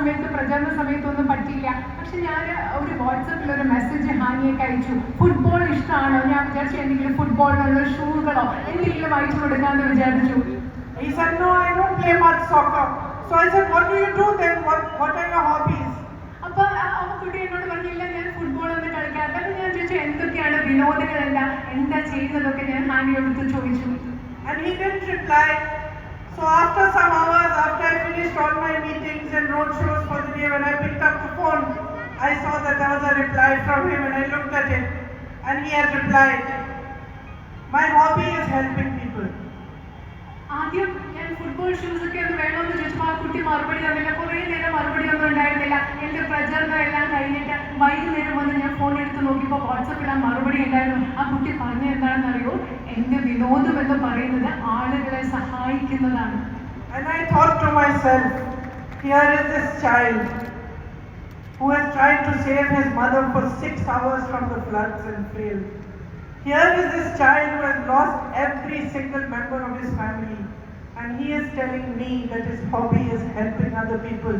സമയത്ത് പ്രചരണ സമയത്തൊന്നും പറ്റിയില്ല. പക്ഷെ ഞാൻ ഒരു വാട്സപ്പിൽ ഒരു മെസ്സേജ് ഹാനിയൊക്കെ അയച്ചു. ഫുട്ബോൾ ഇഷ്ടമാണോ? ഞാൻ വിചാരിച്ചു എന്തെങ്കിലും ഫുട്ബോളിനുള്ള ഷൂകളോ എന്തെങ്കിലും അയച്ചു കൊടുക്കാമെന്ന് വിചാരിച്ചു. He said, no, I don't play much soccer. So I said, what do you do then? What are your hobbies? അപ്പൊ ആ കുട്ടി എന്നോട് പറഞ്ഞില്ല, ഞാൻ ഫുട്ബോൾ ഒന്നും കളിക്കാറില്ല. അപ്പൊ ഞാൻ ചോദിച്ചു എന്തൊക്കെയാണ് വിനോദങ്ങളെല്ലാം, എന്താ ചെയ്യുന്നതൊക്കെ ഞാൻ ഹാനിയോട് ചോദിച്ചു. And he didn't reply. So after some hours, after I finished all my meetings and road shows for the day, when I picked up the phone, I saw that there was a reply from him and I looked at it. And he had replied, my hobby is helping people. ആദ്യം ഞാൻ football shoes ഒക്കെ ഒന്ന് വേണമെന്ന് ചോദിച്ചപ്പോൾ ആ കുട്ടി മറുപടി തന്നില്ല. കുറേ നേരം മറുപടി ഒന്നും ഉണ്ടായിരുന്നില്ല. എൻ്റെ പ്രചരണം എല്ലാം കഴിഞ്ഞിട്ട് വൈകുന്നേരം വന്ന് ഞാൻ ഫോൺ എടുത്ത് നോക്കിയപ്പോൾ വാട്സപ്പിൽ ആ മറുപടി ഉണ്ടായിരുന്നു. ആ കുട്ടി പറഞ്ഞ എന്താണെന്ന് അറിയോ? എൻ്റെ വിനോദം എന്ന് പറയുന്നത് ആളുകളെ സഹായിക്കുന്നതാണ്. And I thought to myself, here is this child who has tried to save his mother for 6 hours from the floods and failed. Here is this child who has lost every single member of his family, and he is telling me that his hobby is helping other people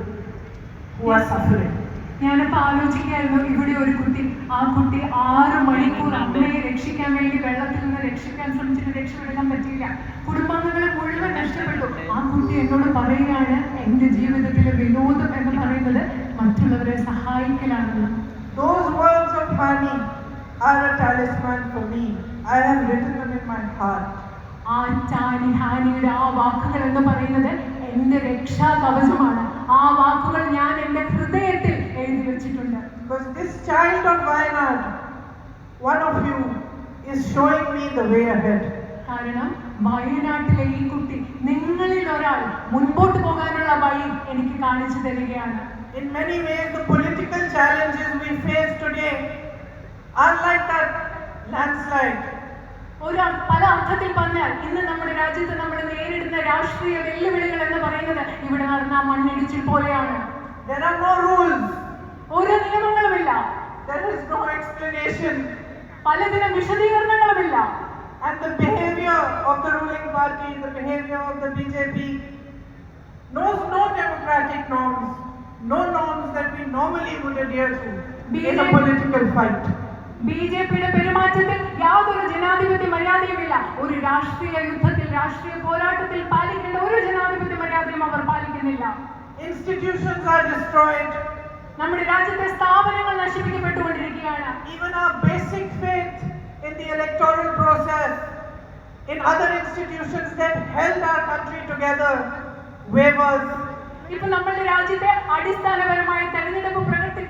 who are suffering. ഞാനിപ്പോൾ ആലോചിക്കുകയായിരുന്നു, ഇവിടെ ഒരു കുട്ടി, ആ കുട്ടി 6 മണിക്കൂർ അമ്മയെ രക്ഷിക്കാൻ വേണ്ടി വെള്ളത്തിൽ നിന്ന് രക്ഷിക്കാൻ ശ്രമിച്ചിട്ട് രക്ഷപ്പെടുത്താൻ പറ്റിയില്ല. കുടുംബാംഗങ്ങളെ മുഴുവൻ നഷ്ടപ്പെട്ടു. ആ കുട്ടി എന്നോട് പറയുകയാണ്, എൻ്റെ ജീവിതത്തിലെ വിനോദം എന്ന് പറയുന്നത് മറ്റുള്ളവരെ സഹായിക്കലാണെന്ന്. Those words of Hani are a talisman for me. I have written them in my heart. ആ ഹാനിയുടെ ആ വാക്കുകൾ എന്ന് പറയുന്നത് എൻ്റെ രക്ഷാ കവചമാണ്. ആ വാക്കുകൾ ഞാൻ എൻ്റെ ഹൃദയത്തിൽ എഴുതി വെച്ചിട്ടുണ്ട്. Because this child of Wayanad, one of you, is showing me the way ahead. കാരണം വയനാട്ടിലെ ഈ കുട്ടി നിങ്ങളിൽ ഒരാൾ മുൻപോട്ട് പോകാനുള്ള വഴി എനിക്ക് കാണിച്ചു തരികയാണ്. In many ways, the political challenges we face today are like that landslide. പല അർത്ഥത്തിൽ പറഞ്ഞാൽ ഇന്ന് നമ്മുടെ രാജ്യത്ത് നമ്മൾ നേരിടുന്ന രാഷ്ട്രീയ വെല്ലുവിളികൾ എന്ന് പറയുന്നത് ഇവിടെ നടന്ന മണ്ണിടിച്ചിൽ പോലെയാണ്. There are no rules. ഓരോ നിയമങ്ങളുമില്ല. There is no explanation. പലതിനും വിശദീകരണങ്ങളുമില്ല. And the behavior of the ruling party, the behavior of the BJP knows no democratic norms, no norms that we normally would adhere to in a political fight. ബിജെപിയുടെ പെരുമാറ്റത്തിൽ യാതൊരു ജനാധിപത്യ മര്യാദയുമില്ല. ഒരു രാഷ്ട്രീയ യുദ്ധത്തിൽ, രാഷ്ട്രീയ പോരാട്ടത്തിൽ പാലിക്കേണ്ട ഒരു ജനാധിപത്യ മര്യാദയും അവർ പാലിക്കുന്നില്ല. Institutions are destroyed. നമ്മുടെ രാജ്യത്തെ സ്ഥാപനങ്ങൾ നശിപ്പിക്കപ്പെട്ടുകൊണ്ടിരിക്കുകയാണ്. Even our basic faith in the electoral process, in other institutions that held our country together, wavers. ഇപ്പൊ നമ്മുടെ രാജ്യത്തെ അടിസ്ഥാനപരമായ തെരഞ്ഞെടുപ്പ്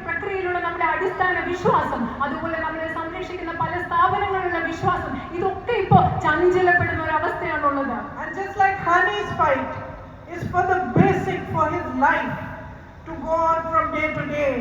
പ്രക്രിയയിലുള്ള നമ്മുടെ അടിസ്ഥാന വിശ്വാസം, അതുപോലെ നമ്മളെ സംരക്ഷിക്കുന്ന പല സ്ഥാപനങ്ങളിലുള്ള വിശ്വാസം, ഇതൊക്കെ ഇപ്പോ ചഞ്ചലപ്പെടുന്ന ഒരു അവസ്ഥയാണുള്ളത്. And just like Hani's fight is for the basic for his life to go on from day to day,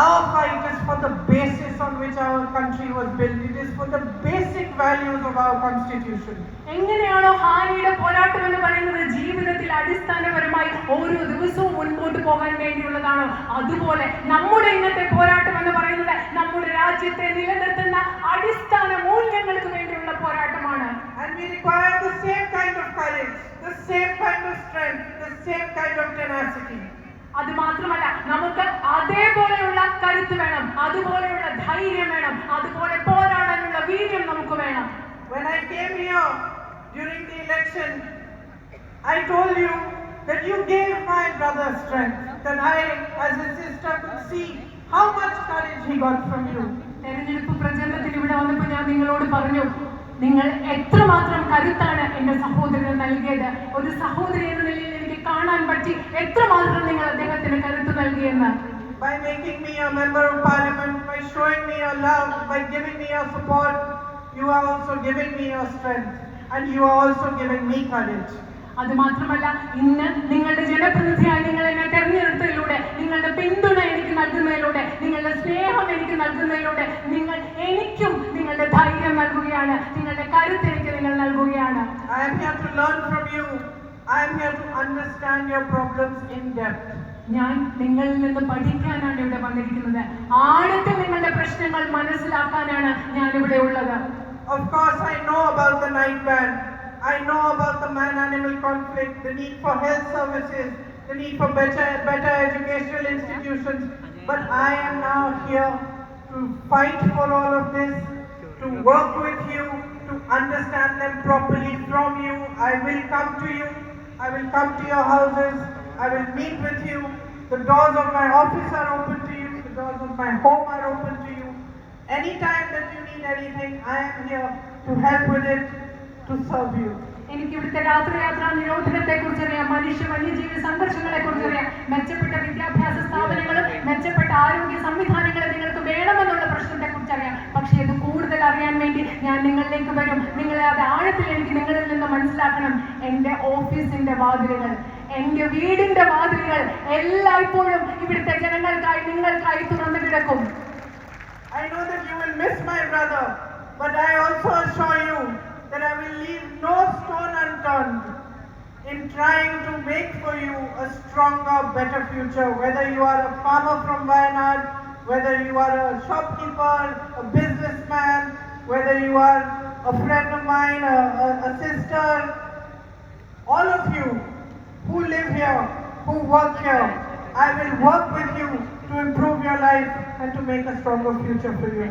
our fight is for the basis on which our country was built. It is for the basic values of our constitution. എങ്ങനെയാണോ ഹാനിയുടെ പോരാട്ടം എന്ന് പറയുന്നത് ജീവിതത്തിൽ അടിസ്ഥാനപരമായി ഓരോ ദിവസവും മുൻപോട്ട് പോകാൻ വേണ്ടിയുള്ളതാണോ, അതുപോലെ നമ്മുടെ ഇന്നത്തെ പോരാട്ടം എന്ന് പറയുന്നത് നമ്മുടെ രാജ്യത്തെ നിലനിർത്തുന്ന അടിസ്ഥാന മൂല്യങ്ങൾക്ക് വേണ്ടിയുള്ള പോരാട്ടമാണ്. And we require the same kind of courage, the same kind of strength, the same kind of tenacity. അത് മാത്രമല്ല, നമുക്ക് അതേപോലെയുള്ള കരുത്ത് വേണം, അതുപോലെയുള്ള ധൈര്യം വേണം, അതുപോലെ പോരാടാനുള്ള വീര്യം നമുക്ക് വേണം. When I came here during the election, I told you that you gave my brother strength, that I as his sister could see how much courage he got from you. തെരഞ്ഞെടുപ്പ് പ്രചരണത്തിൽ ഇവിടെ വന്നപ്പോൾ ഞാൻ നിങ്ങളോട് പറഞ്ഞു, നിങ്ങൾ എത്രമാത്രം കരുത്താണ് എൻ്റെ സഹോദരന് നൽകിയത്. ഒരു സഹോദരി എന്ന നിലയിൽ എനിക്ക് കാണാൻ പറ്റി എത്രമാത്രം നിങ്ങൾ അദ്ദേഹത്തിന് കരുത്ത് നൽകിയെന്ന്. By making me a member of parliament, by showing me your love, by giving me your support, you are also giving me your strength, and you are also giving me courage. അത് മാത്രമല്ല, ഇന്ന് നിങ്ങളുടെ ജനപ്രതിനിധിയായി നിങ്ങൾ എന്നെ തെരഞ്ഞെടുത്തതിലൂടെ, നിങ്ങളുടെ പിന്തുണ എനിക്ക് നൽകുന്നതിലൂടെ, നിങ്ങളുടെ സ്നേഹം എനിക്ക് നൽകുന്നതിലൂടെ നിങ്ങൾ എനിക്കും നിങ്ങളുടെ ധൈര്യം നൽകുകയാണ്, നിങ്ങളുടെ കരുത്ത് എനിക്ക് നിങ്ങൾ നൽകുകയാണ്. I am here to learn from you. I am here to understand your problems in depth. ഞാൻ നിങ്ങളിൽ നിന്ന് പഠിക്കാനാണ് ഇവിടെ വന്നിരിക്കുന്നത്. ആഴത്തിൽ നിങ്ങളുടെ പ്രശ്നങ്ങൾ മനസ്സിലാക്കാനാണ് ഞാൻ ഇവിടെ ഉള്ളത്. Of course, I know about the night ban. I know about the man-animal conflict, the need for health services, the need for better educational institutions, but I am now here to fight for all of this, to work with you, to understand them properly from you. I will come to you, I will come to your houses, I will meet with you. The doors of my office are open to you, the doors of my home are open to you. Anytime that you need anything, I am here to help with it, to serve you. എനിക്ക് ഇവിടുത്തെ രാത്രിയാത്രാ നിരോധനത്തെ കുറിച്ചറിയാം, വന്യജീവി സംഘർഷങ്ങളെ കുറിച്ചറിയാം, മെച്ചപ്പെട്ട വിദ്യാഭ്യാസ സ്ഥാപനങ്ങളും മെച്ചപ്പെട്ട ആരോഗ്യ സംവിധാനങ്ങളും നിങ്ങൾക്ക് വേണമെന്നുള്ള പ്രശ്നത്തെ കുറിച്ചറിയാം. പക്ഷേ ഇത് കൂടുതൽ അറിയാൻ വേണ്ടി ഞാൻ നിങ്ങളിലേക്ക് വരും. നിങ്ങളെ അത് ആഴത്തിൽ എനിക്ക് നിങ്ങളിൽ നിന്ന് മനസ്സിലാക്കണം. എൻ്റെ ഓഫീസിന്റെ വാതിലുകൾ, എൻ്റെ വീടിന്റെ വാതിലുകൾ എല്ലായ്പ്പോഴും ഇവിടുത്തെ ജനങ്ങൾക്കായി നിങ്ങൾക്കായി തുറന്നു കിടക്കും. I know that you will miss my brother, but I also assure you that I will leave no stone unturned in trying to make for you a stronger, better future. Whether you are a farmer from Wayanad, whether you are a shopkeeper, a businessman, whether you are a friend of mine, a sister, all of you who live here, who work here, I will work with you to improve your life and to make a stronger future for you.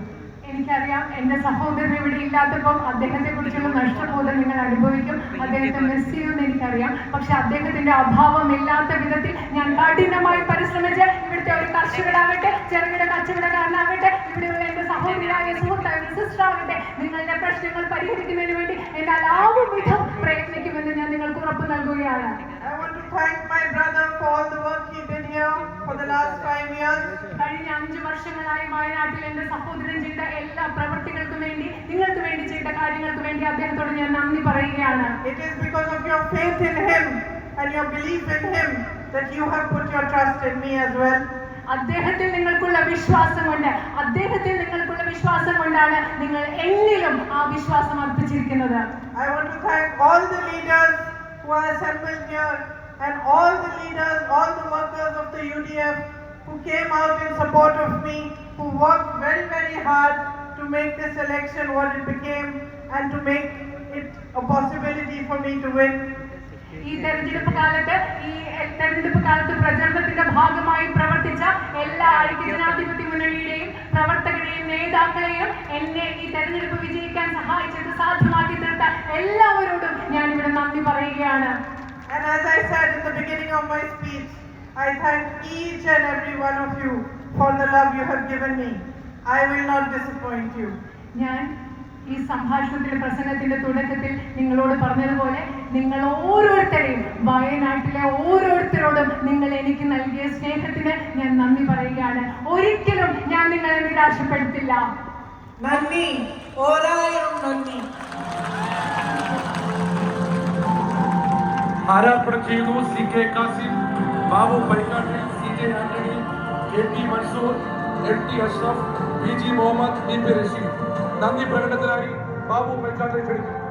എനിക്കറിയാം, എൻ്റെ സഹോദരൻ ഇവിടെ ഇല്ലാത്തപ്പം അദ്ദേഹത്തെ കുറിച്ചുള്ള നഷ്ടബോധം നിങ്ങൾ അനുഭവിക്കും. അദ്ദേഹത്തെ miss ചെയ്യുമെന്ന് എനിക്കറിയാം. പക്ഷെ അദ്ദേഹത്തിന്റെ അഭാവമില്ലാത്ത വിധത്തിൽ ഞാൻ കഠിനമായി പരിശ്രമിച്ച് ഇവിടുത്തെ ഒരു കർഷകരാകട്ടെ, ചെറുകിട കച്ചവടക്കാരനാകട്ടെ, ഇവിടെയുള്ള എൻ്റെ സഹോദരിയായ സുഹൃത്തായ സിസ്റ്റർ ആകട്ടെ, നിങ്ങളുടെ പ്രശ്നങ്ങൾ പരിഹരിക്കുന്നതിന് വേണ്ടി എന്നാൽ ആവും വിധം പ്രയത്നിക്കുമെന്ന് ഞാൻ നിങ്ങൾക്ക് ഉറപ്പ് നൽകുകയാണ്. I want to thank my brother for all the work he did here for the last 5 years. കഴിഞ്ഞ 5 വർഷങ്ങളായി വയനാട്ടിൽ എൻ്റെ സഹോദരൻ ചെയ്ത എല്ലാ പ്രവൃത്തികൾക്കും വേണ്ടി, നിങ്ങൾക്ക് വേണ്ടി ചെയ്ത കാര്യങ്ങൾക്ക് വേണ്ടി അദ്ദേഹത്തോട് ഞാൻ നന്ദി പറയുകയാണ്. It is because of your faith in him and your belief in him that you have put your trust in me as well. അദ്ദേഹത്തിൽ നിങ്ങൾക്കുള്ള വിശ്വാസം കൊണ്ടാണ് നിങ്ങൾ എന്നിലും ആ വിശ്വാസം അർപ്പിച്ചിരിക്കുന്നത്. I want to thank all the leaders who are assembled here and all the leaders, all the workers of the UDF who came out in support of me, who worked very, very hard to make this election what it became and to make it a possibility for me to win. ഈ തെരഞ്ഞെടുപ്പ് കാലത്ത് പ്രചരണത്തിന്റെ ഭാഗമായി പ്രവർത്തിച്ച എല്ലാ ഐക്യജനാധിപത്യ മുന്നണിയുടെയും പ്രവർത്തകരെയും നേതാക്കളെയും എന്നെ ഈ തെരഞ്ഞെടുപ്പ് വിജയിക്കാൻ സഹായിച്ചത്, സാധ്യമാക്കി തീർത്ത എല്ലാവരോടും ഞാൻ ഇവിടെ നന്ദി പറയുകയാണ്. And as I said in the beginning of my speech, I thank each and every one of you for the love you have given me. I will not disappoint you. ഞാൻ ഈ സംഭാഷണത്തിന്റെ പ്രസംഗത്തിന്റെ തുടക്കത്തിൽ നിങ്ങളോട് പറഞ്ഞതുപോലെ നിങ്ങൾ ഓരോരുത്തരെയും, വയനാട്ടിലെ ഓരോരുത്തരോടും നിങ്ങൾ എനിക്ക് നൽകിയ സ്നേഹത്തിന് ഞാൻ നന്ദി പറയുകയാണ്. ഒരിക്കലും ഞാൻ നിങ്ങളെ നിരാശപ്പെടുത്തില്ല. നന്ദി, ഓരായിരം നന്ദി. ആരാധന ചെയ്തു CK Kasim, Babu പൈക്കാട്ടി, CJ Antony, KT Mansoor, MT Ashraf, PG Muhammad, DP Rasheed. നന്ദി പ്രകടനത്തിനായി ബാബു പൈക്കാട്ടെ ക്ഷണിക്കുന്നു.